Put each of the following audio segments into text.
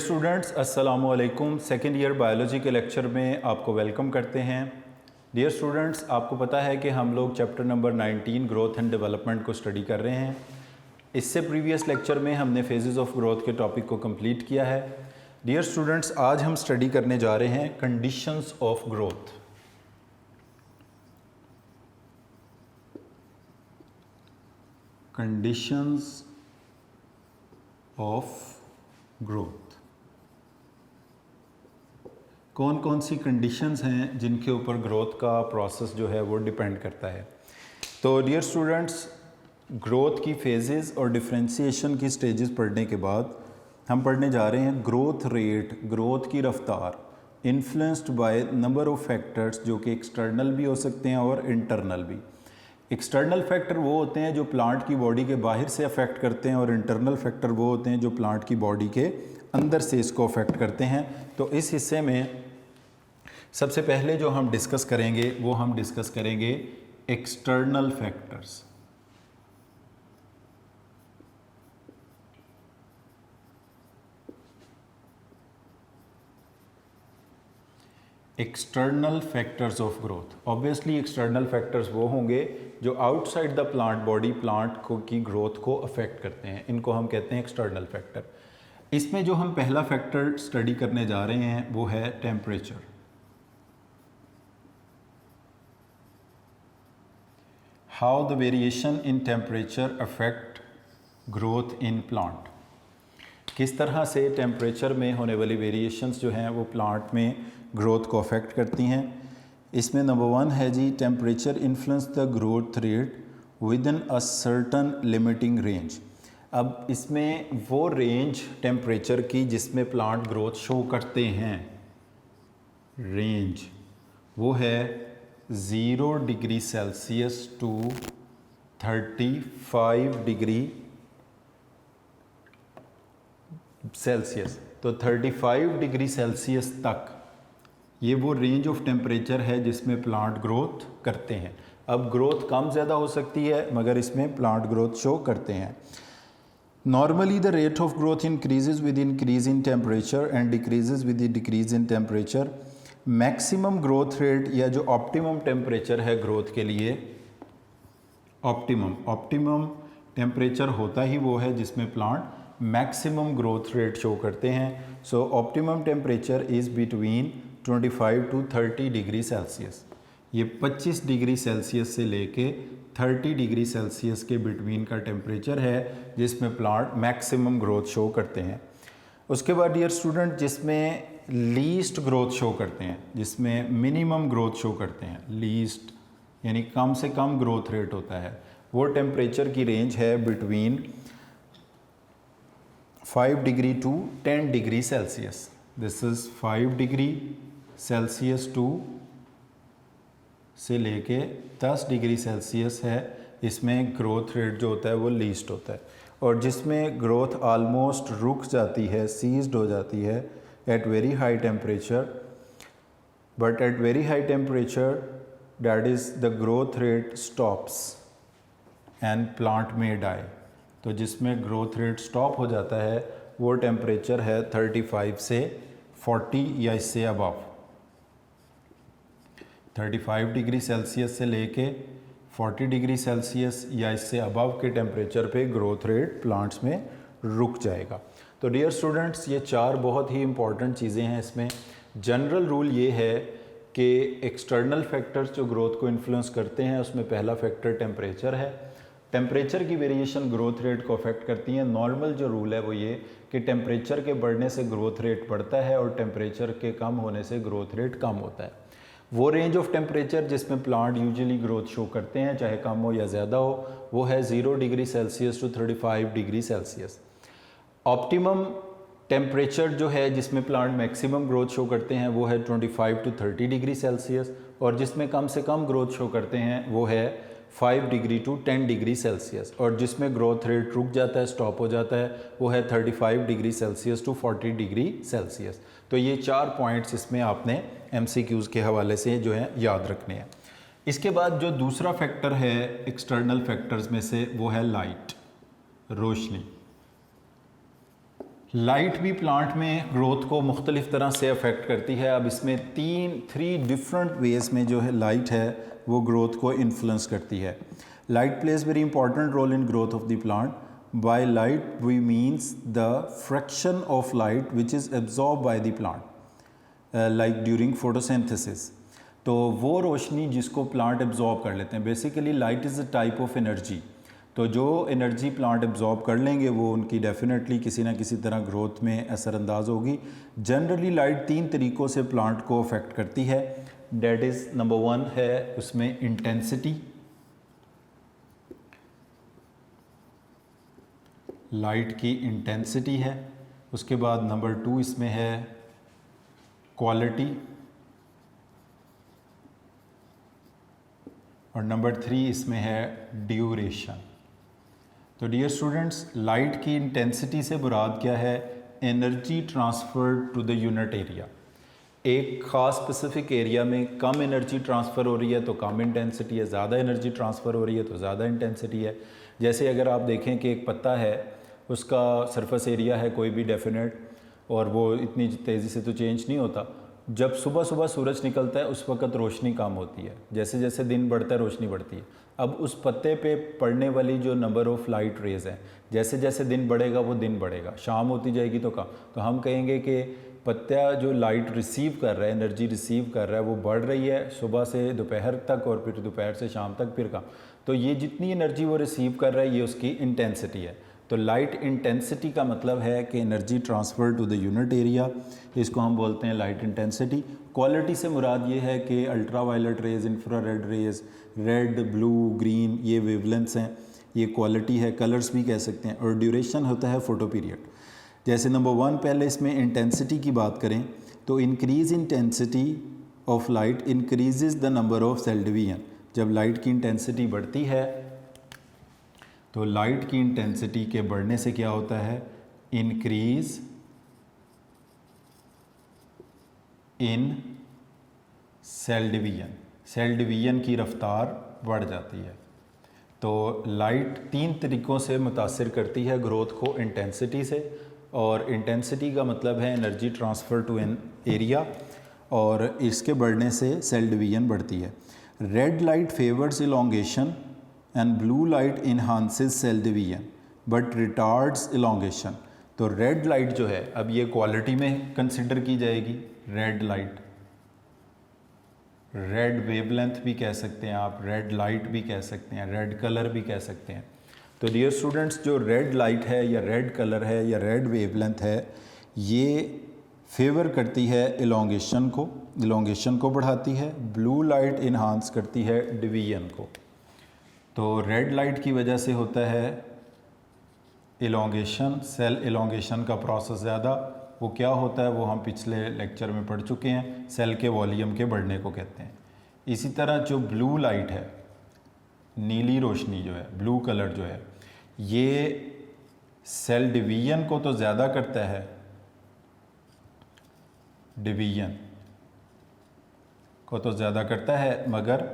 Students, अस्सलामु अलैकुम। Second year biology के लेक्चर में आपको वेलकम करते हैं। डियर स्टूडेंट्स, आपको पता है कि हम लोग chapter number 19 growth and development को स्टडी कर रहे हैं। इससे प्रीवियस लेक्चर में हमने फेजेस ऑफ ग्रोथ के टॉपिक को कंप्लीट किया है। डियर स्टूडेंट्स, आज हम स्टडी करने जा रहे हैं conditions of growth. Conditions of growth. कौन कौन सी कंडीशंस हैं जिनके ऊपर ग्रोथ का प्रोसेस जो है वो डिपेंड करता है। तो डियर स्टूडेंट्स, ग्रोथ की फेजेस और डिफरेंशिएशन की स्टेजेस पढ़ने के बाद हम पढ़ने जा रहे हैं ग्रोथ रेट, ग्रोथ की रफ्तार, influenced by number of factors, जो कि एक्सटर्नल भी हो सकते हैं और इंटरनल भी। एक्सटर्नल फैक्टर वो होते हैं जो प्लांट की बॉडी के बाहर से अफेक्ट करते हैं और इंटरनल फैक्टर वो होते हैं जो प्लांट की बॉडी के अंदर से इसको अफेक्ट करते हैं। तो इस हिस्से में सबसे पहले जो हम डिस्कस करेंगे वो हम डिस्कस करेंगे external factors. External factors of growth. Obviously external factors वो होंगे जो outside the plant body plant को की ग्रोथ को अफेक्ट करते हैं, इनको हम कहते हैं एक्सटर्नल फैक्टर। इसमें जो हम पहला फैक्टर स्टडी करने जा रहे हैं वो है temperature. How the variation in temperature affect growth in plant. किस तरह से टेम्परेचर में होने वाली वेरिएशंस जो हैं वो प्लांट में ग्रोथ को अफेक्ट करती हैं। इसमें नंबर 1 है जी, temperature influence the growth rate within a certain limiting range. अब इसमें वो रेंज टेम्परेचर की जिसमें प्लांट ग्रोथ शो करते हैं, रेंज वो है 0 degree Celsius to 35 degree Celsius. तो 35 डिग्री सेल्सियस तक ये वो रेंज ऑफ टेम्परेचर है जिसमें प्लांट ग्रोथ करते हैं। अब ग्रोथ कम ज़्यादा हो सकती है मगर इसमें प्लांट ग्रोथ शो करते हैं। Normally the rate of growth increases with increase in temperature and decreases with decrease in temperature. Maximum growth rate या जो ऑप्टिमम टेम्परेचर है ग्रोथ के लिए, ऑप्टिमम टेम्परेचर होता ही वो है जिसमें plant maximum growth rate show करते हैं। So optimum temperature is between 25 to 30 degree Celsius. ये 25 डिग्री सेल्सियस से लेके 30 डिग्री सेल्सियस के बिटवीन का टेम्परेचर है जिसमें प्लांट मैक्सिमम ग्रोथ शो करते हैं। उसके बाद डियर स्टूडेंट, जिसमें लीस्ट ग्रोथ शो करते हैं, जिसमें मिनिमम ग्रोथ शो करते हैं, लीस्ट यानी कम से कम ग्रोथ रेट होता है, वो टेम्परेचर की रेंज है between 5 degree to 10 degree Celsius. This is 5 degree Celsius to से लेके 10 डिग्री सेल्सियस है। इसमें ग्रोथ रेट जो होता है वो लीस्ट होता है। और जिसमें ग्रोथ ऑलमोस्ट रुक जाती है, सीज्ड हो जाती है at very high temperature, but at very high temperature that is the growth rate stops and plant में डाई। तो जिसमें ग्रोथ रेट स्टॉप हो जाता है वो टेम्परेचर है 35 से 40 या इससे अबव। 35 डिग्री सेल्सियस से लेके 40 डिग्री सेल्सियस या इससे अबव के टेम्परेचर पे ग्रोथ रेट प्लांट्स में रुक जाएगा। तो डियर स्टूडेंट्स, ये 4 बहुत ही इंपॉर्टेंट चीज़ें हैं। इसमें जनरल रूल ये है कि एक्सटर्नल फैक्टर्स जो ग्रोथ को इन्फ्लुएंस करते हैं उसमें पहला फैक्टर टेम्परेचर है। टेम्परेचर की वेरिएशन ग्रोथ रेट को अफेक्ट करती हैं। नॉर्मल जो रूल है वो ये कि टेम्परेचर के बढ़ने से ग्रोथ रेट बढ़ता है और टेम्परेचर के कम होने से ग्रोथ रेट कम होता है। वो रेंज ऑफ टेम्परेचर जिसमें प्लांट यूजुअली ग्रोथ शो करते हैं, चाहे कम हो या ज़्यादा हो, वो है 0 degree Celsius to 35 degree Celsius. Optimum temperature जो है जिसमें प्लांट मैक्सिमम ग्रोथ शो करते हैं वो है 25 टू 30 डिग्री सेल्सियस। और जिसमें कम से कम ग्रोथ शो करते हैं वो है 5 डिग्री टू 10 डिग्री सेल्सियस। और जिसमें ग्रोथ रेट रुक जाता है, स्टॉप हो जाता है, वो है 35 degree Celsius to 40 degree Celsius. तो ये 4 पॉइंट्स इसमें आपने MCQs के हवाले से जो है याद रखने हैं। इसके बाद जो दूसरा फैक्टर है एक्सटर्नल फैक्टर्स में से वो है लाइट, रोशनी। लाइट भी प्लांट में ग्रोथ को मुख्तलिफ तरह से अफेक्ट करती है। अब इसमें थ्री डिफरेंट वेज में जो है लाइट है वो ग्रोथ को इन्फ्लुएंस करती है। Light plays very important role in growth of the plant. By light we means the fraction of light which is absorb by the plant like during photosynthesis. तो वो रोशनी जिसको प्लांट एब्जॉर्ब कर लेते हैं। Basically light is a type of energy. तो जो energy plant absorb कर लेंगे वो उनकी डेफिनेटली किसी ना किसी तरह ग्रोथ में असरअंदाज होगी। जनरली लाइट 3 तरीक़ों से प्लांट को अफेक्ट करती है। डेट इज़ नंबर 1 है उसमें इंटेंसिटी, लाइट की इंटेंसिटी है। उसके बाद नंबर 2 इसमें है क्वालिटी, और नंबर 3 इसमें है ड्यूरेशन। तो डियर स्टूडेंट्स, लाइट की इंटेंसिटी से मुराद क्या है? Energy transfer to the unit area. एक ख़ास स्पेसिफिक एरिया में कम एनर्जी ट्रांसफ़र हो रही है तो कम इंटेंसिटी है, ज़्यादा एनर्जी ट्रांसफ़र हो रही है तो ज़्यादा इंटेंसिटी है। जैसे अगर आप देखें कि एक पत्ता है, उसका सरफेस एरिया है कोई भी डेफिनेट, और वो इतनी तेज़ी से तो चेंज नहीं होता। जब सुबह सुबह सूरज निकलता है उस वक़्त रोशनी कम होती है, जैसे जैसे दिन बढ़ता है रोशनी बढ़ती है। अब उस पत्ते पे पड़ने वाली जो नंबर ऑफ़ लाइट रेज़ हैं, जैसे जैसे दिन बढ़ेगा वो दिन बढ़ेगा, शाम होती जाएगी तो कम। तो हम कहेंगे कि पत्ता जो लाइट रिसीव कर रहा है, एनर्जी रिसीव कर रहा है, वो बढ़ रही है सुबह से दोपहर तक और फिर दोपहर से शाम तक फिर कम। तो ये जितनी एनर्जी वो रिसीव कर रहा है ये उसकी इंटेंसिटी है। तो लाइट इंटेंसिटी का मतलब है कि energy transfer to the unit area, इसको हम बोलते हैं लाइट इंटेंसिटी। क्वालिटी से मुराद ये है कि ultra violet rays, infrared rays, red, blue, green, ये वेवलेंथ्स हैं, ये क्वालिटी है। कलर्स भी कह सकते हैं। और ड्यूरेशन होता है फोटो पीरियड। जैसे नंबर 1 पहले इसमें इंटेंसिटी की बात करें तो increase intensity of light increase the number of cell division. जब लाइट की इंटेंसिटी बढ़ती है तो लाइट की इंटेंसिटी के बढ़ने से क्या होता है? Increase in cell division, cell division की रफ्तार बढ़ जाती है। तो लाइट 3 तरीक़ों से मुतासिर करती है ग्रोथ को, इंटेंसिटी से, और इंटेंसिटी का मतलब है energy transfer to an area, और इसके बढ़ने से सेल डिवीजन बढ़ती है। Red light favours elongation and blue light enhances cell division but retards elongation. तो रेड लाइट जो है, अब ये क्वालिटी में कंसिडर की जाएगी। रेड लाइट, रेड वेवलेंथ भी कह सकते हैं आप, रेड लाइट भी कह सकते हैं, रेड कलर भी कह सकते हैं। तो डियर स्टूडेंट्स, जो रेड लाइट है या रेड कलर है या रेड वेवलेंथ है, ये फेवर करती है इलोंगेशन को बढ़ाती है। ब्लू लाइट इन्हांस करती है डिवीजन को। तो रेड लाइट की वजह से होता है इलोंगेशन, सेल इलोंगेशन का प्रोसेस ज़्यादा। वो क्या होता है वो हम पिछले लेक्चर में पढ़ चुके हैं, सेल के वॉल्यूम के बढ़ने को कहते हैं। इसी तरह जो ब्लू लाइट है, नीली रोशनी जो है, ब्लू कलर जो है, ये सेल डिवीजन को तो ज़्यादा करता है, डिवीजन को तो ज़्यादा करता है मगर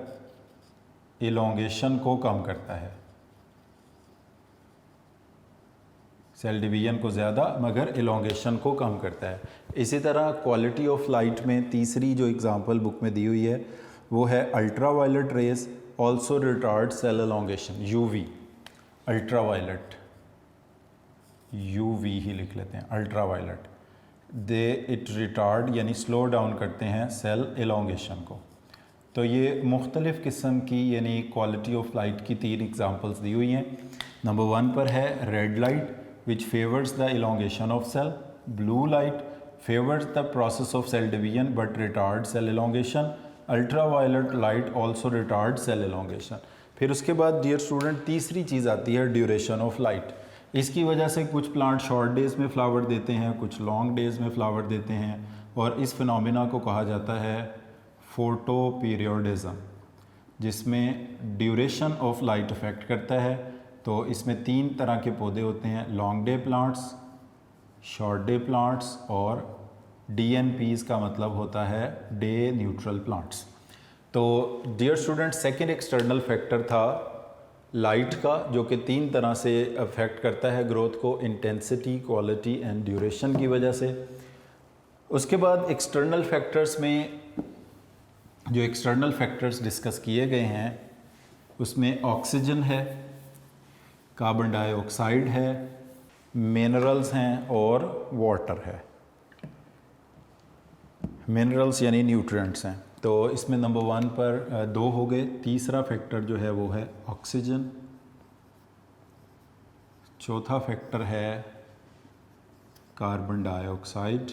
इलोंगेशन को कम करता है। सेल डिवीजन को ज़्यादा मगर इलोंगेशन को कम करता है। इसी तरह क्वालिटी ऑफ लाइट में तीसरी जो एग्जांपल बुक में दी हुई है वो है ultraviolet rays also retard cell elongation. UV, ultraviolet, UV ही लिख लेते हैं, ultraviolet, they it retard यानी स्लो डाउन करते हैं सेल इलोंगेशन को। तो ये मुख्तलिफ़ किस्म की यानी क्वालिटी ऑफ लाइट की 3 एग्जांपल्स दी हुई हैं। नंबर 1 पर है red light which favors the elongation of cell. Blue light favors the process of cell division but retards cell elongation. Ultraviolet light also retards cell elongation. फिर उसके बाद dear student तीसरी चीज़ आती है ड्यूरेशन ऑफ लाइट। इसकी वजह से कुछ प्लांट शॉर्ट डेज़ में फ्लावर देते हैं, कुछ लॉन्ग डेज़ में फ्लावर देते हैं, और इस फिनोमिना को कहा जाता है फोटो पीरियोडिज्म, जिसमें ड्यूरेशन ऑफ लाइट अफेक्ट करता है। तो इसमें 3 तरह के पौधे होते हैं, long day plants, short day plants, और DNPs का मतलब होता है डे न्यूट्रल प्लांट्स। तो dear student, second external factor था लाइट का, जो कि 3 तरह से अफेक्ट करता है ग्रोथ को, इंटेंसिटी, क्वालिटी एंड ड्यूरेशन की वजह से। उसके बाद एक्सटर्नल फैक्टर्स में जो एक्सटर्नल फैक्टर्स डिस्कस किए गए हैं उसमें ऑक्सीजन है, कार्बन डाइऑक्साइड है, मिनरल्स हैं और वाटर है। मिनरल्स यानी न्यूट्रिएंट्स हैं। तो इसमें नंबर 1 पर 2 हो गए। तीसरा फैक्टर जो है वो है ऑक्सीजन, चौथा फैक्टर है कार्बन डाइऑक्साइड,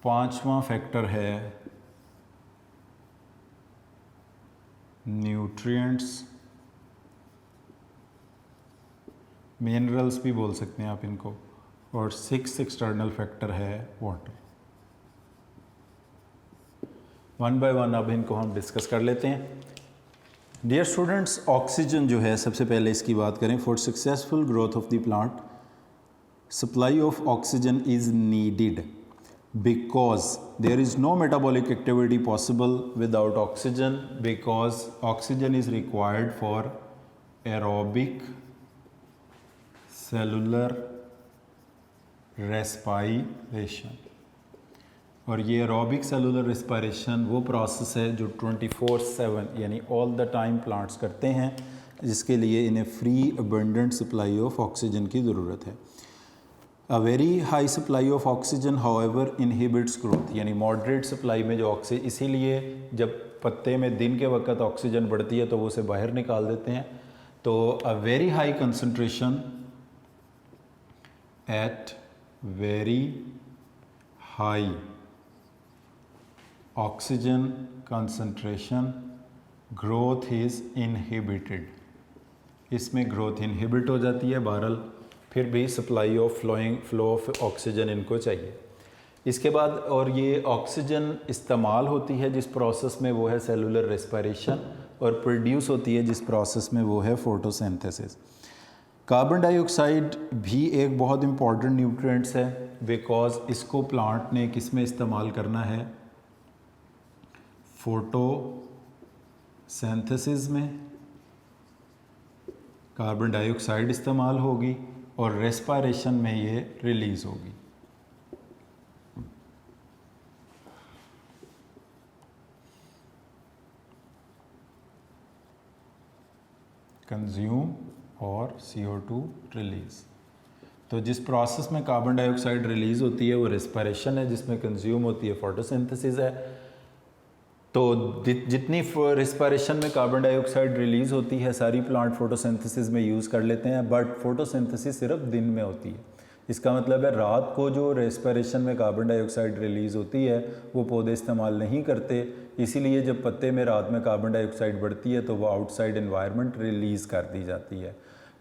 पांचवा फैक्टर है न्यूट्रिएंट्स, मिनरल्स भी बोल सकते हैं आप इनको, और 6 एक्सटर्नल फैक्टर है वाटर। 1 बाय 1 अब इनको हम डिस्कस कर लेते हैं। डियर स्टूडेंट्स, ऑक्सीजन जो है, सबसे पहले इसकी बात करें। For successful growth of the plant supply of oxygen is needed because there is no metabolic activity possible without oxygen, because oxygen is required for aerobic cellular respiration। और ये aerobic cellular respiration वो process है जो 24/7 यानी all the time plants करते हैं, जिसके लिए इन्हें free abundant supply of oxygen की ज़रूरत है। अ very high supply of oxygen however inhibits growth, यानी मॉडरेट सप्लाई में जो ऑक्सीजन, इसीलिए जब पत्ते में दिन के वक्त ऑक्सीजन बढ़ती है तो वो उसे बाहर निकाल देते हैं। तो a very high concentration at very high oxygen concentration growth is inhibited, इसमें ग्रोथ इनहिबिट हो जाती है। बहरहाल फिर भी supply of flow of oxygen इनको चाहिए। इसके बाद और ये ऑक्सीजन इस्तेमाल होती है जिस प्रोसेस में वो है सेलुलर रेस्पिरेशन, और प्रोड्यूस होती है जिस प्रोसेस में वो है फोटोसिंथेसिस। कार्बन डाइऑक्साइड भी एक बहुत इंपॉर्टेंट न्यूट्रिएंट्स है, बिकॉज इसको प्लांट ने किस में इस्तेमाल करना है, फोटोसिंथेसिस में कार्बन डाइऑक्साइड इस्तेमाल होगी और रेस्पिरेशन में ये रिलीज़ होगी। कंज्यूम और CO2 रिलीज़। तो जिस प्रोसेस में कार्बन डाइऑक्साइड रिलीज़ होती है वो रेस्पिरेशन है, जिसमें कंज्यूम होती है फोटोसिंथेसिस है। तो जितनी रेस्पिरेशन में कार्बन डाइऑक्साइड रिलीज़ होती है सारी प्लांट फोटोसिंथेसिस में यूज़ कर लेते हैं, बट फोटोसिंथेसिस सिर्फ दिन में होती है। इसका मतलब है रात को जो रेस्पिरेशन में कार्बन डाइऑक्साइड रिलीज़ होती है वो पौधे इस्तेमाल नहीं करते, इसीलिए जब पत्ते में रात में कार्बन डाइऑक्साइड बढ़ती है तो वो आउटसाइड एनवायरनमेंट रिलीज़ कर दी जाती है।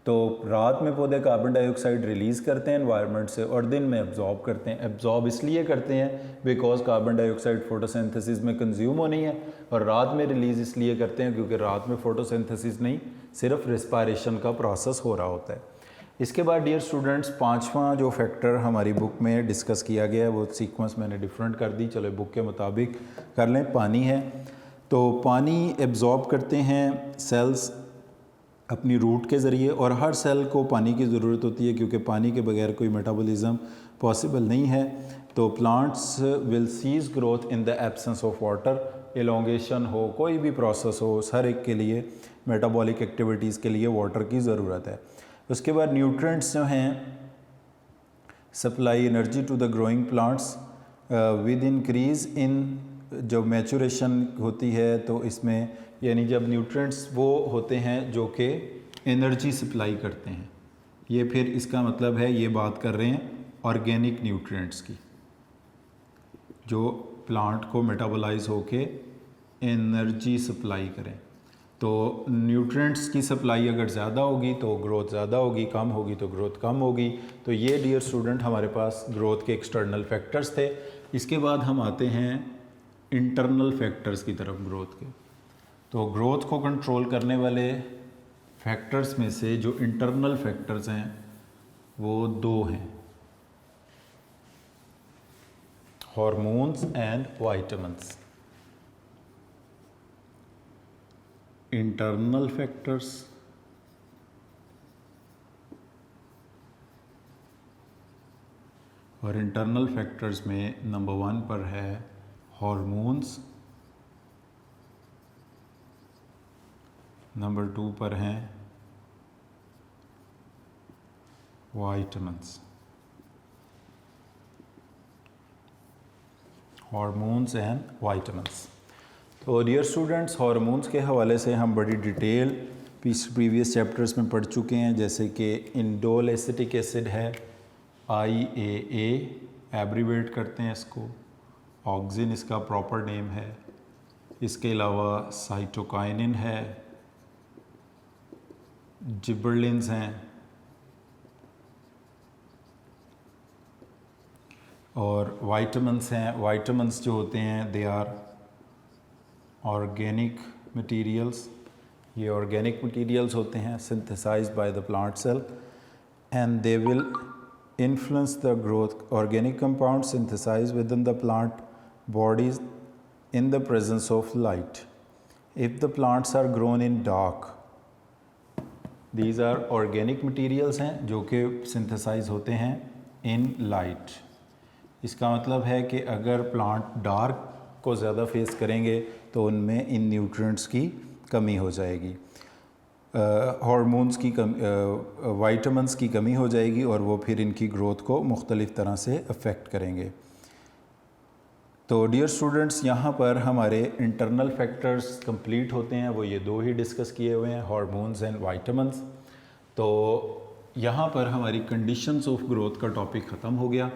तो रात में पौधे कार्बन डाइऑक्साइड रिलीज़ करते हैं एनवायरनमेंट से और दिन में एब्जॉर्ब करते हैं। एब्जॉर्ब इसलिए करते हैं बिकॉज कार्बन डाइऑक्साइड फोटोसिंथेसिस में कंज्यूम होनी है, और रात में रिलीज़ इसलिए करते हैं क्योंकि रात में फोटोसिंथेसिस नहीं, सिर्फ रेस्पिरेशन का प्रोसेस हो रहा होता है। इसके बाद डियर स्टूडेंट्स, 5वां जो फैक्टर हमारी बुक में डिस्कस किया गया है वो सीक्वेंस मैंने डिफरेंट कर दी, चलो बुक के मुताबिक कर लें। पानी है, तो पानी एब्जॉर्ब करते हैं सेल्स अपनी रूट के ज़रिए, और हर सेल को पानी की ज़रूरत होती है क्योंकि पानी के बगैर कोई मेटाबॉलिज्म पॉसिबल नहीं है। तो plants will cease growth in the absence of water. Elongation हो, कोई भी प्रोसेस हो, हर एक के लिए मेटाबॉलिक एक्टिविटीज़ के लिए वाटर की ज़रूरत है। उसके बाद न्यूट्रिएंट्स जो हैं supply energy to the growing plants with increase in, जब मैचुरेशन होती है तो इसमें यानी जब न्यूट्रिएंट्स वो होते हैं जो कि एनर्जी सप्लाई करते हैं, ये फिर इसका मतलब है ये बात कर रहे हैं ऑर्गेनिक न्यूट्रिएंट्स की, जो प्लांट को मेटाबोलाइज होके एनर्जी सप्लाई करें। तो न्यूट्रिएंट्स की सप्लाई अगर ज़्यादा होगी तो ग्रोथ ज़्यादा होगी, कम होगी तो ग्रोथ कम होगी। तो ये डियर स्टूडेंट हमारे पास ग्रोथ के एक्सटर्नल फैक्टर्स थे। इसके बाद हम आते हैं इंटरनल फैक्टर्स की तरफ ग्रोथ के। तो ग्रोथ को कंट्रोल करने वाले फैक्टर्स में से जो इंटरनल फैक्टर्स हैं वो 2 हैं, hormones and vitamins. Internal factors, और इंटरनल फैक्टर्स में नंबर 1 पर है हार्मोन्स, नंबर 2 पर हैं वाइटामिन्स। Hormones and vitamins. तो डियर स्टूडेंट्स, हार्मोन्स के हवाले से हम बड़ी डिटेल प्रीवियस चैप्टर्स में पढ़ चुके हैं, जैसे कि इंडोल एसिटिक एसिड है, IAA एब्रीवेट करते हैं इसको, ऑक्सिन इसका प्रॉपर नेम है। इसके अलावा साइटोकाइनिन है, जिबरलिन्स हैं, और वाइटामिन्स हैं। वाइटामिन्स जो होते हैं दे आर ऑर्गेनिक मटेरियल्स, ये ऑर्गेनिक मटेरियल्स होते हैं synthesized by the plant cell and they will influence the growth. Organic compounds synthesized within the plant bodies in the presence of light. If the plants are grown in dark, these are organic materials हैं जो कि synthesize होते हैं in light. इसका मतलब है कि अगर प्लांट डार्क को ज़्यादा फेस करेंगे तो उनमें इन न्यूट्रिएंट्स की कमी हो जाएगी, हार्मोन्स की वाइटामिन्स की कमी हो जाएगी, और वो फिर इनकी ग्रोथ को मुख्तलिफ़ तरह से अफेक्ट करेंगे। तो डियर स्टूडेंट्स, यहाँ पर हमारे इंटरनल फैक्टर्स कंप्लीट होते हैं, वो ये 2 ही डिस्कस किए हुए हैं, हार्मोन्स एंड वाइटामिन्स। तो यहाँ पर हमारी कंडीशंस ऑफ ग्रोथ का टॉपिक ख़त्म हो गया,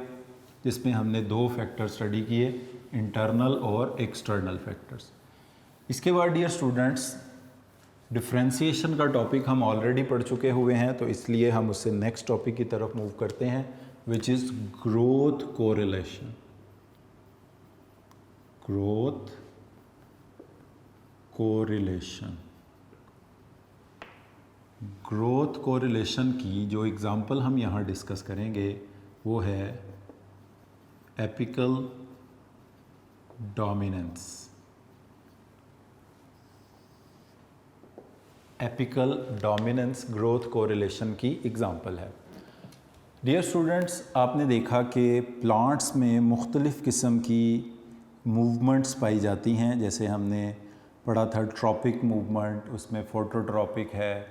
जिसमें हमने 2 फैक्टर स्टडी किए, इंटरनल और एक्सटर्नल फैक्टर्स। इसके बाद डियर स्टूडेंट्स, डिफ्रेंशिएशन का टॉपिक हम ऑलरेडी पढ़ चुके हुए हैं, तो इसलिए हम उससे नेक्स्ट टॉपिक की तरफ मूव करते हैं, which is growth correlation. Growth correlation. Growth correlation की जो एग्ज़ाम्पल हम यहाँ डिस्कस करेंगे वो है apical dominance. Apical dominance growth correlation की एग्ज़ाम्पल है। डियर स्टूडेंट्स, आपने देखा कि प्लांट्स में मुख्तलिफ़ किस्म की मूवमेंट्स पाई जाती हैं, जैसे हमने पढ़ा था ट्रॉपिक मूवमेंट, उसमें फोटोट्रॉपिक है,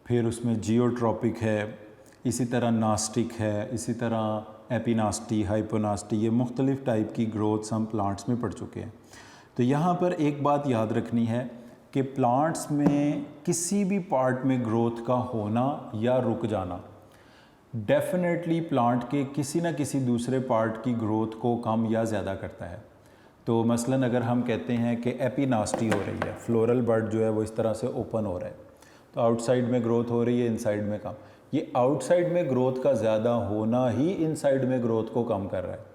फिर उसमें जियोट्रॉपिक है, इसी तरह नास्टिक है, इसी तरह एपिनास्टी, हाइपोनास्टी, ये मुख्तलिफ़ टाइप की ग्रोथ्स हम प्लांट्स में पढ़ चुके हैं। तो यहाँ पर एक बात याद रखनी है कि प्लांट्स में किसी भी पार्ट में ग्रोथ का होना या रुक जाना डेफिनेटली प्लांट के किसी न किसी दूसरे पार्ट की ग्रोथ को कम या ज़्यादा करता है। तो मसलन अगर हम कहते हैं कि एपिनास्टी हो रही है, फ्लोरल बड जो है वो इस तरह से ओपन हो रहा है, तो आउटसाइड में ग्रोथ हो रही है, इनसाइड में कम। ये आउटसाइड में ग्रोथ का ज़्यादा होना ही इनसाइड में ग्रोथ को कम कर रहा है,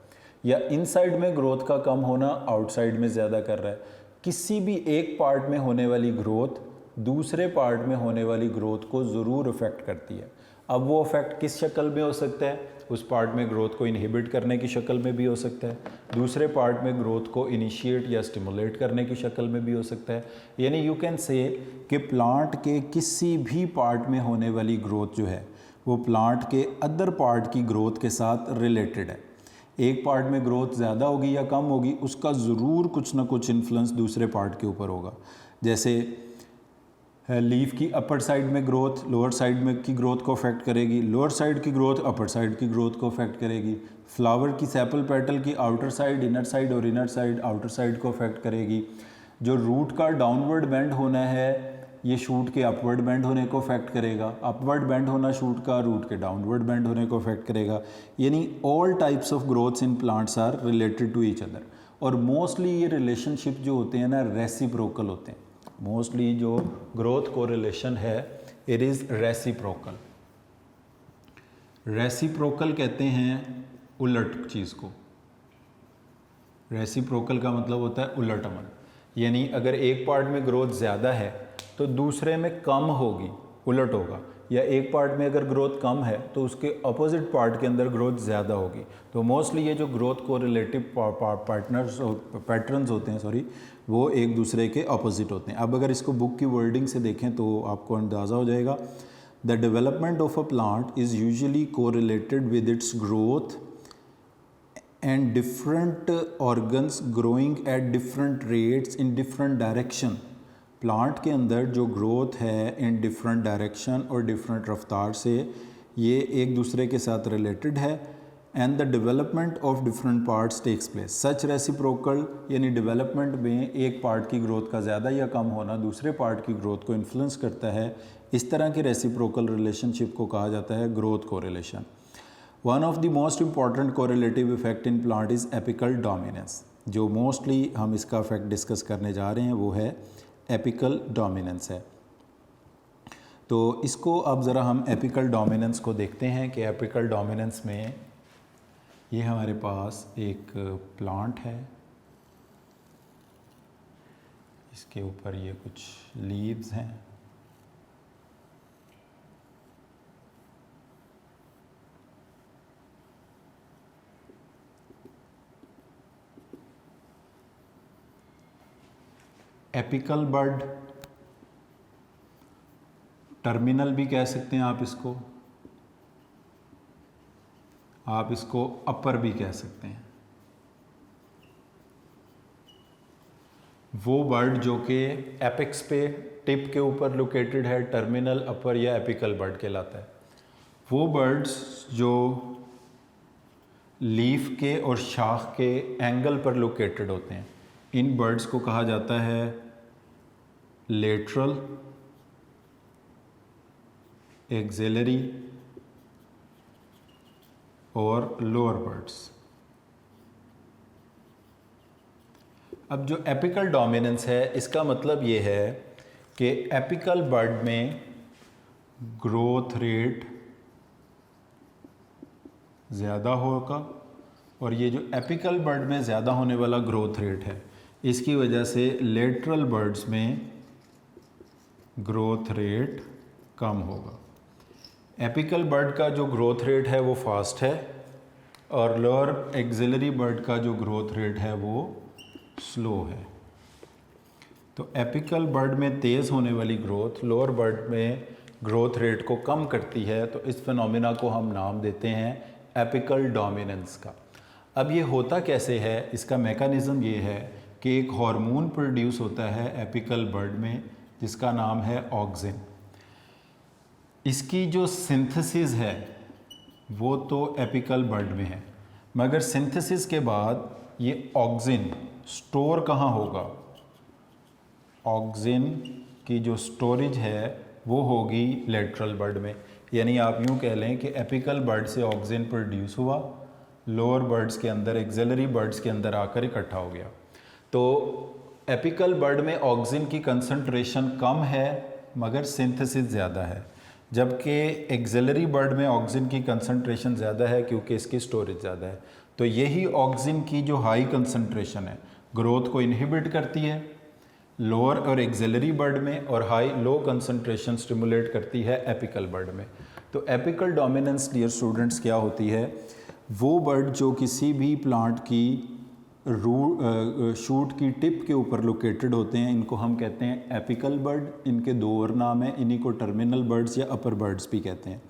या इनसाइड में ग्रोथ का कम होना आउटसाइड में ज़्यादा कर रहा है। किसी भी एक पार्ट में होने वाली ग्रोथ दूसरे पार्ट में होने वाली ग्रोथ को ज़रूर अफेक्ट करती है। अब वो अफेक्ट किस शक्ल में हो सकता है? उस पार्ट में ग्रोथ को इनहिबिट करने की शक्ल में भी हो सकता है, दूसरे पार्ट में ग्रोथ को इनिशिएट या स्टिमुलेट करने की शक्ल में भी हो सकता है। यानी यू कैन से कि प्लांट के किसी भी पार्ट में होने वाली ग्रोथ जो है वो प्लांट के अदर पार्ट की ग्रोथ के साथ रिलेटेड है। एक पार्ट में ग्रोथ ज़्यादा होगी या कम होगी, उसका ज़रूर कुछ ना कुछ इन्फ्लुएंस दूसरे पार्ट के ऊपर होगा। जैसे लीफ की अपर साइड में ग्रोथ लोअर साइड में की ग्रोथ को अफेक्ट करेगी, लोअर साइड की ग्रोथ अपर साइड की ग्रोथ को अफेक्ट करेगी। फ्लावर की सेपल पेटल की आउटर साइड इनर साइड और इनर साइड आउटर साइड को अफेक्ट करेगी। जो रूट का डाउनवर्ड बेंड होना है ये शूट के अपवर्ड बेंड होने को अफेक्ट करेगा, अपवर्ड बेंड होना शूट का रूट के डाउनवर्ड बेंड होने को अफेक्ट करेगा। यानी all types of growths in plants are related to each other. और मोस्टली ये रिलेशनशिप जो होते हैं ना रेसिप्रोकल होते हैं। मोस्टली जो ग्रोथ कोरिलेशन है इट इज़ रेसिप्रोकल। रेसिप्रोकल कहते हैं उलट चीज़ को। रेसिप्रोकल का मतलब होता है उलट अमल, यानी अगर एक पार्ट में ग्रोथ ज़्यादा है तो दूसरे में कम होगी, उलट होगा। या एक पार्ट में अगर ग्रोथ कम है तो उसके अपोजिट पार्ट के अंदर ग्रोथ ज़्यादा होगी। तो मोस्टली ये जो ग्रोथ को रिलेटिव पैटर्न्स होते हैं वो एक दूसरे के अपोजिट होते हैं। अब अगर इसको बुक की वर्डिंग से देखें तो आपको अंदाज़ा हो जाएगा। The development of a plant is usually correlated with its growth and different organs growing at different rates in different direction। Plant के अंदर जो ग्रोथ है इन डिफरेंट डायरेक्शन और डिफरेंट रफ्तार से ये एक दूसरे के साथ रिलेटेड है। And the development of different parts takes place such reciprocal, यानी डेवलपमेंट में एक पार्ट की ग्रोथ का ज़्यादा या कम होना दूसरे पार्ट की ग्रोथ को इन्फ्लुएंस करता है। इस तरह की रेसिप्रोकल रिलेशनशिप को कहा जाता है growth correlation. One of the most important correlative effect in plant is apical dominance. जो मोस्टली हम इसका इफेक्ट डिस्कस करने जा रहे हैं वो है एपिकल डोमिनेंस है। तो इसको अब ज़रा हम एपिकल डोमिनेंस को देखते हैं कि एपिकल डोमिनेंस में ये हमारे पास एक प्लांट है, इसके ऊपर ये कुछ लीव्स हैं, एपिकल बड, टर्मिनल भी कह सकते हैं आप इसको अपर भी कह सकते हैं। वो बर्ड जो कि एपिक्स पे टिप के ऊपर लोकेटेड है, टर्मिनल, अपर या एपिकल बर्ड कहलाता है। वो बर्ड्स जो लीफ के और शाख के एंगल पर लोकेटेड होते हैं, इन बर्ड्स को कहा जाता है लेटरल, एक्सिलरी और लोअर बर्ड्स। अब जो एपिकल डोमिनेंस है इसका मतलब ये है कि एपिकल बर्ड में ग्रोथ रेट ज़्यादा होगा, और ये जो एपिकल बर्ड में ज़्यादा होने वाला ग्रोथ रेट है इसकी वजह से लेटरल बर्ड्स में ग्रोथ रेट कम होगा। एपिकल बर्ड का जो ग्रोथ रेट है वो फास्ट है और लोअर एक्सिलरी बर्ड का जो ग्रोथ रेट है वो स्लो है। तो एपिकल बर्ड में तेज़ होने वाली ग्रोथ लोअर बर्ड में ग्रोथ रेट को कम करती है, तो इस फिनोमिना को हम नाम देते हैं एपिकल डोमिनेंस का। अब ये होता कैसे है, इसका मैकेनिज़्म ये है कि एक हार्मोन प्रोड्यूस होता है एपिकल बर्ड में जिसका नाम है ऑक्सिन। इसकी जो सिंथेसिस है वो तो एपिकल बर्ड में है, मगर सिंथेसिस के बाद ये ऑक्सिन स्टोर कहाँ होगा? ऑक्सिन की जो स्टोरेज है वो होगी लेटरल बर्ड में। यानी आप यूँ कह लें कि एपिकल बर्ड से ऑक्सिन प्रोड्यूस हुआ, लोअर बर्ड्स के अंदर, एक्सिलरी बर्ड्स के अंदर आकर इकट्ठा हो गया। तो एपिकल बर्ड में ऑक्सिन की कंसंट्रेशन कम है मगर सिंथेसिस ज़्यादा है, जबकि एक्सिलरी बर्ड में ऑक्सिन की कंसंट्रेशन ज़्यादा है क्योंकि इसकी स्टोरेज ज़्यादा है। तो यही ऑक्सिन की जो हाई कंसंट्रेशन है ग्रोथ को इनहिबिट करती है लोअर और एक्सिलरी बर्ड में, और हाई लो कंसंट्रेशन स्टिमुलेट करती है एपिकल बर्ड में। तो एपिकल डोमिनेंस डियर स्टूडेंट्स क्या होती है? वो बर्ड जो किसी भी प्लांट की शूट की टिप के ऊपर लोकेटेड होते हैं, इनको हम कहते हैं एपिकल बर्ड। इनके दो और नाम हैं, इन्हीं को टर्मिनल बर्ड्स या अपर बर्ड्स भी कहते हैं।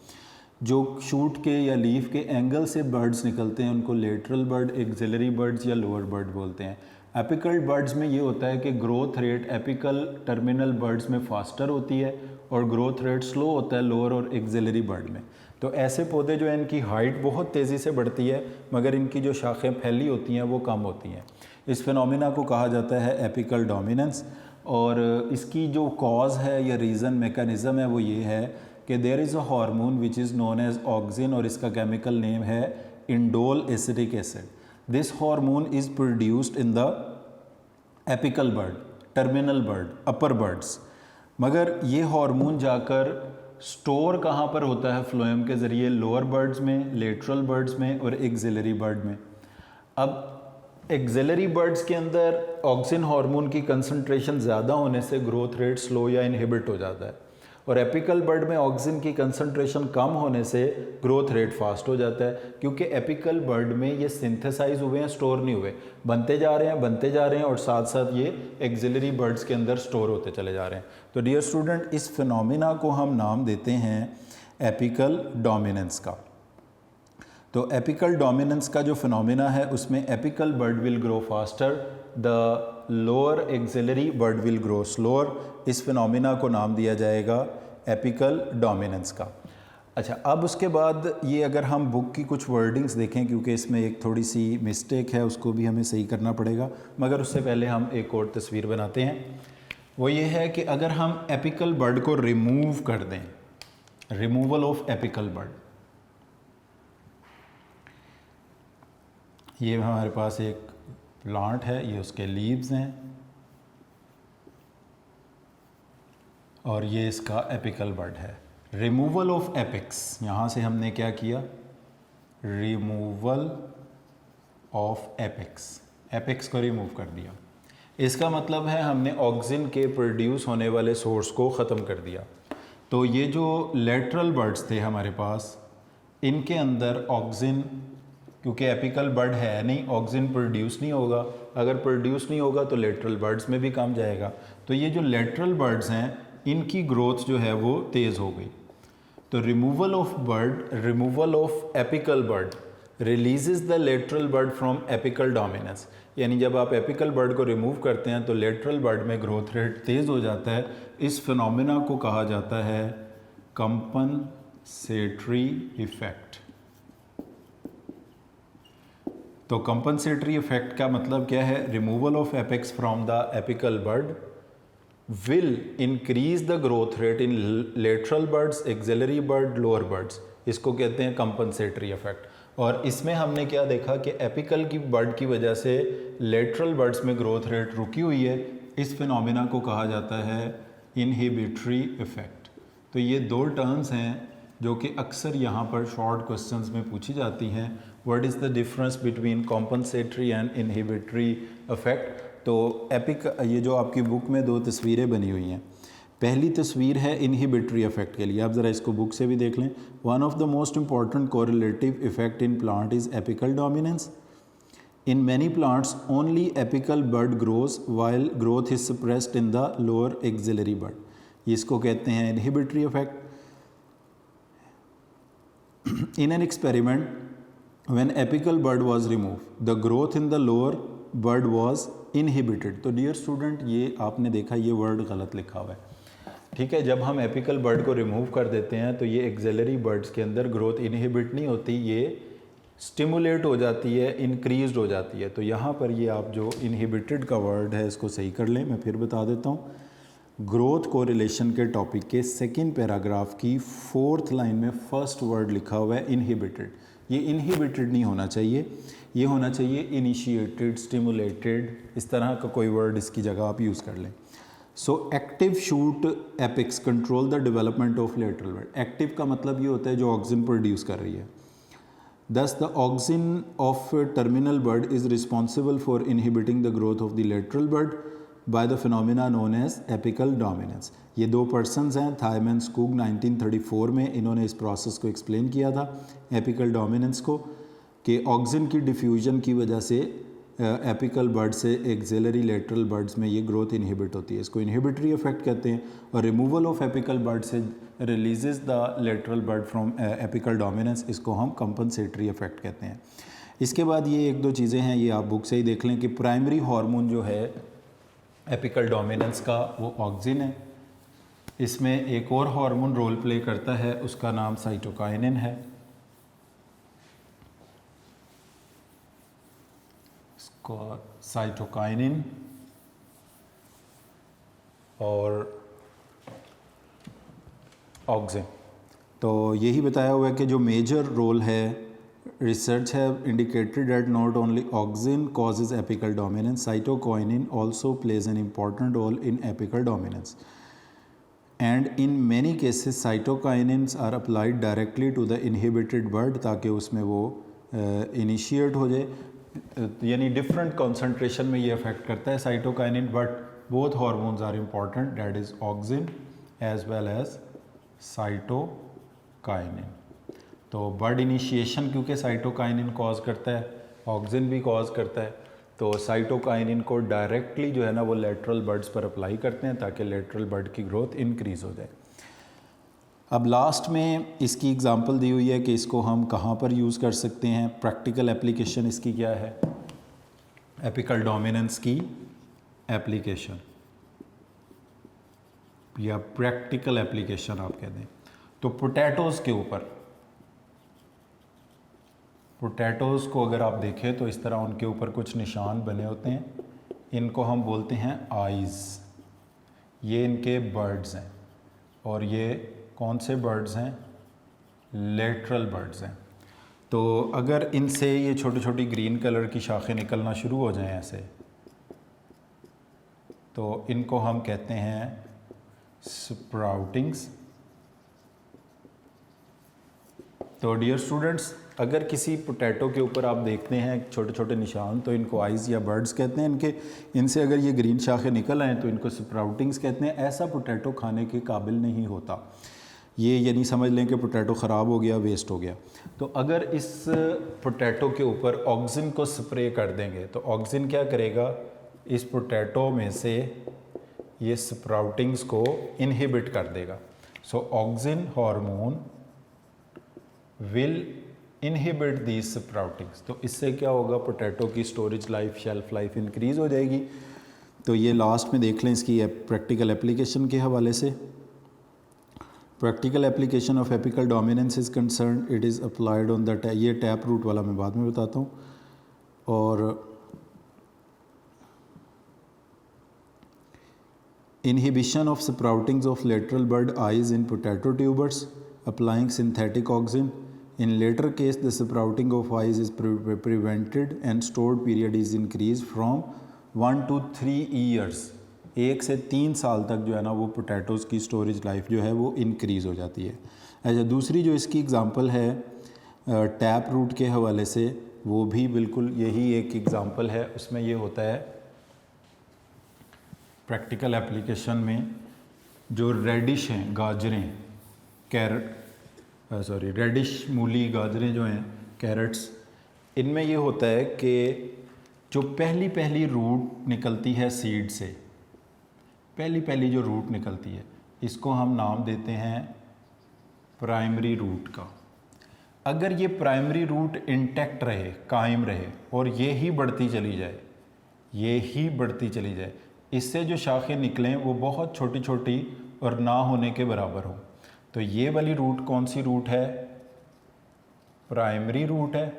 जो शूट के या लीफ के एंगल से बर्ड्स निकलते हैं उनको लेटरल बर्ड, एक्सिलरी बर्ड्स या लोअर बर्ड बोलते हैं। एपिकल बर्ड्स में ये होता है कि growth rate apical terminal birds में फास्टर होती है और ग्रोथ रेट स्लो होता है लोअर और एक्सिलरी बर्ड में। तो ऐसे पौधे जो है इनकी हाइट बहुत तेज़ी से बढ़ती है मगर इनकी जो शाखें फैली होती हैं वो कम होती हैं। इस फिनोमिना को कहा जाता है एपिकल डोमिनेंस। और इसकी जो कॉज है या रीज़न मैकेनिज़्म है वो ये है कि there is a hormone which is known as auxin, और इसका केमिकल नेम है indole acetic acid. This hormone is produced in the apical bud, terminal bud, upper buds. मगर ये हार्मोन जाकर स्टोर कहाँ पर होता है फ्लोएम के ज़रिए? लोअर बर्ड्स में, लेटरल बर्ड्स में और एक्सिलरी बर्ड में। अब एक्सिलरी बर्ड्स के अंदर ऑक्सिन हार्मोन की कंसंट्रेशन ज़्यादा होने से ग्रोथ रेट स्लो या इनहिबिट हो जाता है, और एपिकल बड में ऑक्सिन की कंसंट्रेशन कम होने से ग्रोथ रेट फास्ट हो जाता है, क्योंकि एपिकल बड में ये सिंथेसाइज हुए हैं, स्टोर नहीं हुए, बनते जा रहे हैं और साथ साथ ये एक्सिलरी बर्ड्स के अंदर स्टोर होते चले जा रहे हैं। तो डियर स्टूडेंट, इस फिनोमिना को हम नाम देते हैं एपिकल डोमिनेंस का। तो एपिकल डोमिनेंस का जो फिनोमिना है उसमें apical bud will grow faster, the lower axillary bud will grow slower. इस फिनोमिना को नाम दिया जाएगा एपिकल डोमिनेंस का। अच्छा, अब उसके बाद ये अगर हम बुक की कुछ वर्डिंग्स देखें, क्योंकि इसमें एक थोड़ी सी मिस्टेक है, उसको भी हमें सही करना पड़ेगा, मगर उससे पहले हम एक और तस्वीर बनाते हैं। वो ये है कि अगर हम एपिकल बर्ड को रिमूव कर दें, रिमूवल ऑफ एपिकल बर्ड, ये हमारे पास एक प्लांट है, ये उसके लीव्स हैं और ये इसका एपिकल बड है। रिमूवल ऑफ एपिक्स, यहाँ से हमने क्या किया, रिमूवल ऑफ एपिक्स, एपिक्स को रिमूव कर दिया। इसका मतलब है हमने ऑक्सिन के प्रोड्यूस होने वाले सोर्स को ख़त्म कर दिया। तो ये जो लेटरल बर्ड्स थे हमारे पास, इनके अंदर ऑक्सिन, क्योंकि एपिकल बर्ड है नहीं, ऑक्सिन प्रोड्यूस नहीं होगा, अगर प्रोड्यूस नहीं होगा तो लेटरल बर्ड्स में भी कम जाएगा। तो ये जो लेटरल बर्ड्स हैं, इनकी ग्रोथ जो है वो तेज़ हो गई। तो removal of apical bud releases the lateral bird from apical dominance, यानी जब आप एपिकल बर्ड को रिमूव करते हैं तो लेटरल बर्ड में ग्रोथ रेट तेज़ हो जाता है। इस फिनोमिना को कहा जाता है कंपनसेटरी इफेक्ट। तो कंपनसेटरी इफेक्ट का मतलब क्या है, removal of apex from the apical bird will increase the growth rate in lateral birds, auxiliary bird, lower birds। इसको कहते हैं कंपनसेटरी इफेक्ट। और इसमें हमने क्या देखा कि एपिकल की बर्ड की वजह से लेटरल बर्ड्स में ग्रोथ रेट रुकी हुई है। इस फिनोमिना को कहा जाता है इनहिबिटरी इफेक्ट। तो ये दो टर्म्स हैं जो कि अक्सर यहाँ पर शॉर्ट क्वेश्चंस में पूछी जाती हैं। What is the difference between compensatory and inhibitory effect. तो ये जो आपकी बुक में दो तस्वीरें बनी हुई हैं, पहली तस्वीर है इनहिबिटरी इफेक्ट के लिए, आप ज़रा इसको बुक से भी देख लें। One of the most important correlative effect in plant is apical dominance. In many plants only apical bud grows while growth is suppressed in the lower axillary bud. इसको कहते हैं inhibitory effect. In an experiment, when apical bud was removed, the growth in the lower bud was inhibited। तो dear student, ये आपने देखा ये word गलत लिखा हुआ है, ठीक है। जब हम एपिकल बर्ड को रिमूव कर देते हैं तो ये एक्सिलरी बर्ड्स के अंदर ग्रोथ इनहिबिट नहीं होती, ये स्टिमुलेट हो जाती है, इंक्रीज हो जाती है। तो यहाँ पर ये आप जो इनहिबिटेड का वर्ड है इसको सही कर लें। मैं फिर बता देता हूँ, ग्रोथ कोरिलेशन के टॉपिक के सेकंड पैराग्राफ की 4th लाइन में फर्स्ट वर्ड लिखा हुआ है इनहिबिटेड। ये इनहिबिटेड नहीं होना चाहिए, ये होना चाहिए इनिशिएटेड, स्टिमुलेटेड, इस तरह का कोई वर्ड इसकी जगह आप यूज़ कर लें। So active shoot apex control the development of lateral bud. Active का मतलब ये होता है जो ऑक्सिन प्रोड्यूस कर रही है। Thus, the auxin of terminal bird is responsible for inhibiting the growth of the lateral bird by the phenomena known as apical dominance। ये दो पर्सनस हैं, थायमन स्कूग 1934 में इन्होंने इस प्रोसेस को एक्सप्लेन किया था, एपिकल डोमिनेंस को, कि ऑक्सिन की डिफ्यूजन की वजह से एपिकल बर्ड से एक्सिलरी लेटरल बर्ड्स में ये ग्रोथ इनहिबिट होती है, इसको इनहिबिटरी इफेक्ट कहते हैं। और रिमूवल ऑफ एपिकल बर्ड से releases the lateral bird from apical dominance, इसको हम कंपनसेटरी इफेक्ट कहते हैं। इसके बाद ये एक दो चीज़ें हैं, ये आप बुक से ही देख लें कि प्राइमरी हार्मोन जो है एपिकल डोमिनेंस का वो ऑक्सिन है। इसमें एक और हार्मोन रोल प्ले करता है, उसका नाम साइटोकाइनिन है। इसको साइटोकाइनिन और ऑक्सिन। तो यही बताया हुआ है कि जो मेजर रोल है, रिसर्च है indicated that not only auxin causes apical dominance, cytokinin also plays an important role in apical dominance, and in many cases cytokinins are applied directly to the inhibited bird ताकि उसमें वो initiate हो जाए, यानी different concentration में ये affect करता है cytokinin. But both hormones are important, that is auxin as well as cytokinin. तो बर्ड इनिशिएशन क्योंकि साइटोकाइनिन कॉज करता है, ऑक्सिन भी कॉज करता है, तो साइटोकाइनिन को डायरेक्टली जो है ना वो लेटरल बर्ड्स पर अप्लाई करते हैं ताकि लेटरल बर्ड की ग्रोथ इंक्रीज़ हो जाए। अब लास्ट में इसकी एग्जांपल दी हुई है कि इसको हम कहाँ पर यूज़ कर सकते हैं। प्रैक्टिकल एप्लीकेशन इसकी क्या है, एपिकल डोमिनेंस की एप्लीकेशन या प्रैक्टिकल एप्लीकेशन आप कह दें। तो पोटैटोज़ के ऊपर, पोटैटोज़ को अगर आप देखें तो इस तरह उनके ऊपर कुछ निशान बने होते हैं, इनको हम बोलते हैं आइज़। ये इनके बर्ड्स हैं और ये कौन से बर्ड्स हैं, लेटरल बर्ड्स हैं। तो अगर इनसे ये छोटी छोटी ग्रीन कलर की शाखें निकलना शुरू हो जाएं ऐसे, तो इनको हम कहते हैं स्प्राउटिंग्स। तो डियर स्टूडेंट्स, अगर किसी पोटैटो के ऊपर आप देखते हैं छोटे छोटे निशान तो इनको आइज़ या बर्ड्स कहते हैं। इनसे अगर ये ग्रीन शाखें निकल आएँ तो इनको स्प्राउटिंग्स कहते हैं। ऐसा पोटैटो खाने के काबिल नहीं होता, ये नहीं समझ लें कि पोटैटो ख़राब हो गया, वेस्ट हो गया। तो अगर इस पोटैटो के ऊपर ऑक्सिन को स्प्रे कर देंगे तो ऑक्सिन क्या करेगा, इस पोटैटो में से ये स्प्राउटिंग्स को इनहिबिट कर देगा। सो ऑक्सिन हार्मोन विल इनहिबिट दी स्प्राउटिंग्स। तो इससे क्या होगा, पोटैटो की storage life, shelf life increase हो जाएगी। तो ये लास्ट में देख लें इसकी प्रैक्टिकल एप्लीकेशन के हवाले से। Practical application of apical dominance is concern, it is applied on the ये टैप रूट वाला मैं बाद में बताता हूँ। और inhibition of sproutings of lateral bird eyes in potato tubers, applying synthetic auxin. In later case, the sprouting of eyes is prevented and stored period is increased from 1 to 3 years. 1 से 3 साल तक जो है ना वो पोटैटोज़ की storage life जो है वो इंक्रीज़ हो जाती है। अच्छा, दूसरी जो इसकी एग्ज़ाम्पल है टैप रूट के हवाले से, वो भी बिल्कुल यही एक एग्ज़ाम्पल है। उसमें ये होता है प्रैक्टिकल एप्लीकेशन में जो रेडिश हैं गाजरें, रेडिश मूली गाजरें जो हैं, कैरेट्स, इनमें ये होता है कि जो पहली पहली रूट निकलती है सीड से, पहली जो रूट निकलती है, इसको हम नाम देते हैं प्राइमरी रूट का। अगर ये प्राइमरी रूट इंटैक्ट रहे, कायम रहे और ये ही बढ़ती चली जाए, ये ही बढ़ती चली जाए, इससे जो शाखें निकलें वो बहुत छोटी छोटी और ना होने के बराबर हो, तो ये वाली रूट कौन सी रूट है, प्राइमरी रूट है।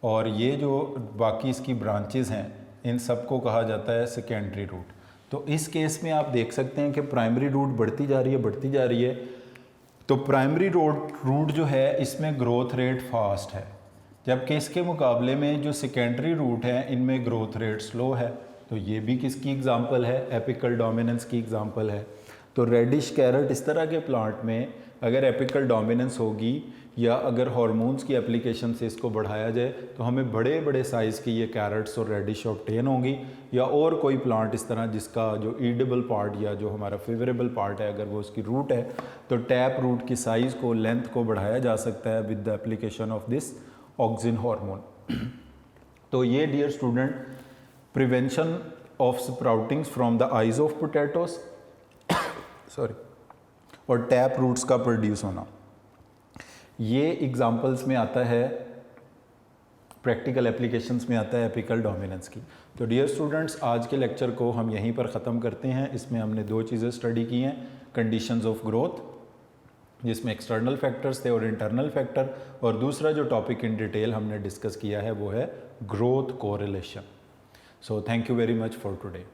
और ये जो बाकी इसकी ब्रांचेस हैं, इन सबको कहा जाता है सेकेंडरी रूट। तो इस केस में आप देख सकते हैं कि प्राइमरी रूट बढ़ती जा रही है। तो प्राइमरी रूट जो है इसमें ग्रोथ रेट फास्ट है, जबकि इसके मुकाबले में जो सेकेंडरी रूट है इनमें ग्रोथ रेट स्लो है। तो ये भी किसकी एग्जांपल है, एपिकल डोमिनेंस की एग्जांपल है। तो रेडिश कैरेट इस तरह के प्लांट में अगर एपिकल डोमिनेंस होगी या अगर हार्मोन्स की एप्लीकेशन से इसको बढ़ाया जाए तो हमें बड़े बड़े साइज़ की ये कैरेट्स और रेडिश ऑब्टेन होंगी। या और कोई प्लांट इस तरह जिसका जो ईडेबल पार्ट या जो हमारा फेवरेबल पार्ट है, अगर वो उसकी रूट है, तो टैप रूट की साइज़ को, लेंथ को बढ़ाया जा सकता है with the application of this auxin hormone. तो ये dear student, prevention of sproutings from the eyes of potatoes और टैप रूट्स का प्रोड्यूस होना, ये एग्जांपल्स में आता है, प्रैक्टिकल एप्लीकेशंस में आता है एपिकल डोमिनेंस की। तो डियर स्टूडेंट्स, आज के लेक्चर को हम यहीं पर ख़त्म करते हैं। इसमें हमने 2 चीज़ें स्टडी की हैं, कंडीशंस ऑफ ग्रोथ जिसमें एक्सटर्नल फैक्टर्स थे और इंटरनल फैक्टर, और दूसरा जो टॉपिक इन डिटेल हमने डिस्कस किया है वो है growth correlation. So thank you very much for today.